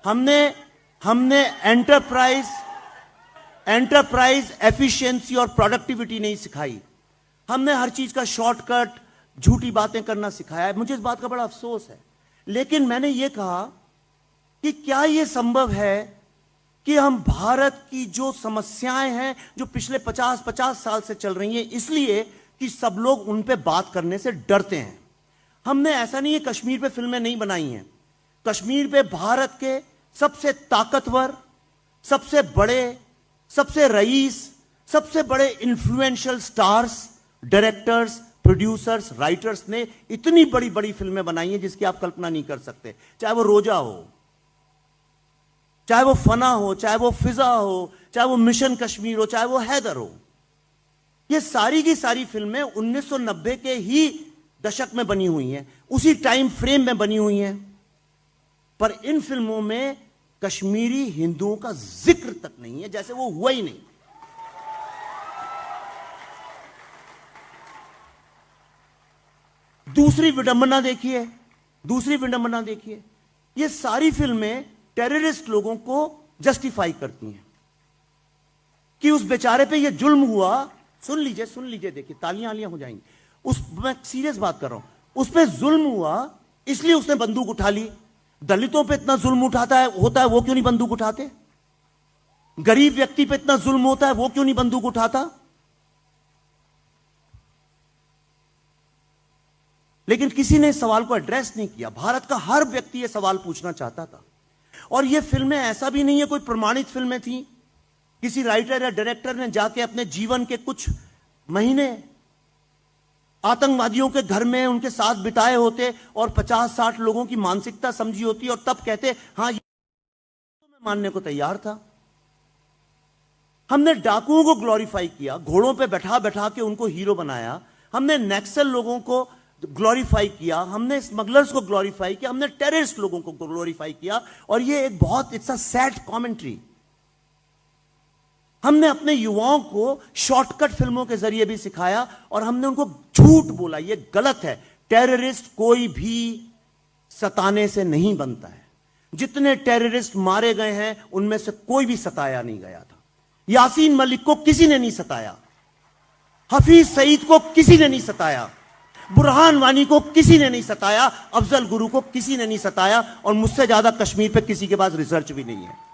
हमने हमने enterprise efficiency और प्रोडक्टिविटी नहीं सिखाई। हमने हर चीज का शॉर्टकट, झूठी बातें करना सिखाया है। मुझे इस बात का बड़ा अफसोस है। लेकिन मैंने यह कहा कि क्या यह संभव है कि हम भारत की जो समस्याएं हैं जो पिछले 50 साल से चल रही हैं, इसलिए कि सब लोग उन पे बात करने से डरते हैं। हमने ऐसा नहीं है कश्मीर पे फिल्में नहीं बनाई हैं। कश्मीर पे भारत के सबसे ताकतवर, सबसे बड़े, सबसे रईस, सबसे बड़े influential stars, directors, producers, writers ने इतनी बड़ी बड़ी फिल्में बनाई हैं जिसकी आप कल्पना नहीं कर सकते। चाहे वो रोजा हो, चाहे वो फना हो, चाहे वो फिजा हो, चाहे वो मिशन कश्मीर हो, चाहे वो हैदर हो। ये सारी की सारी फिल्में 1990 के ही दशक में बनी हुई हैं, उसी टाइम फ्रेम में बनी हुई हैं। पर इन फिल्मों में कश्मीरी हिंदुओं का जिक्र तक नहीं है, जैसे वो हुआ ही नहीं। दूसरी विडंबना देखिए, ये सारी फिल्में टेररिस्ट लोगों को जस्टिफाई करती हैं कि उस बेचारे पे ये जुल्म हुआ। सुन लीजिए, देखिए तालियां हो जाएंगी। मैं सीरियस बात कर रहा हूं। उस पे जुल्म हुआ इसलिए उसने बंदूक उठा ली। दलितों पे इतना जुल्म होता है, वो क्यों नहीं बंदूक उठाते? गरीब व्यक्ति पे इतना जुल्म होता है, वो क्यों नहीं बंदूक उठाता? लेकिन किसी ने इस सवाल को एड्रेस नहीं किया। भारत का हर व्यक्ति यह सवाल पूछना चाहता था। और ये फिल्में ऐसा भी नहीं है कोई प्रमाणित फिल्में थी। किसी राइटर या डायरेक्टर ने जाके अपने जीवन के कुछ महीने आतंकवादियों के घर में उनके साथ बिताए होते और 50-60 लोगों की मानसिकता समझी होती और तब कहते हां, ये मैं मानने को तैयार था। हमने डाकुओं को ग्लोरीफाई किया, घोड़ों पे बैठा बैठा के उनको हीरो बनाया। हमने नक्सल लोगों को ग्लोरीफाई किया, हमने स्मगलर्स को ग्लोरीफाई किया, हमने टेररिस्ट लोगों को ग्लोरीफाई किया। और ये एक बहुत इट्स अ सैड कमेंट्री। हमने अपने युवाओं को शॉर्टकट फिल्मों के जरिए भी सिखाया और हमने उनको झूठ बोला। ये गलत है। टेररिस्ट कोई भी सताने से नहीं बनता है। जितने टेररिस्ट मारे गए हैं उनमें से कोई भी सताया नहीं गया था। यासीन मलिक को किसी ने नहीं सताया, हफीज सईद को किसी ने नहीं सताया, बुरहान वानी को किसी ने नहीं सताया, अफजल गुरु को किसी ने नहीं सताया। और मुझसे ज्यादा कश्मीर पे किसी के पास रिसर्च भी नहीं है।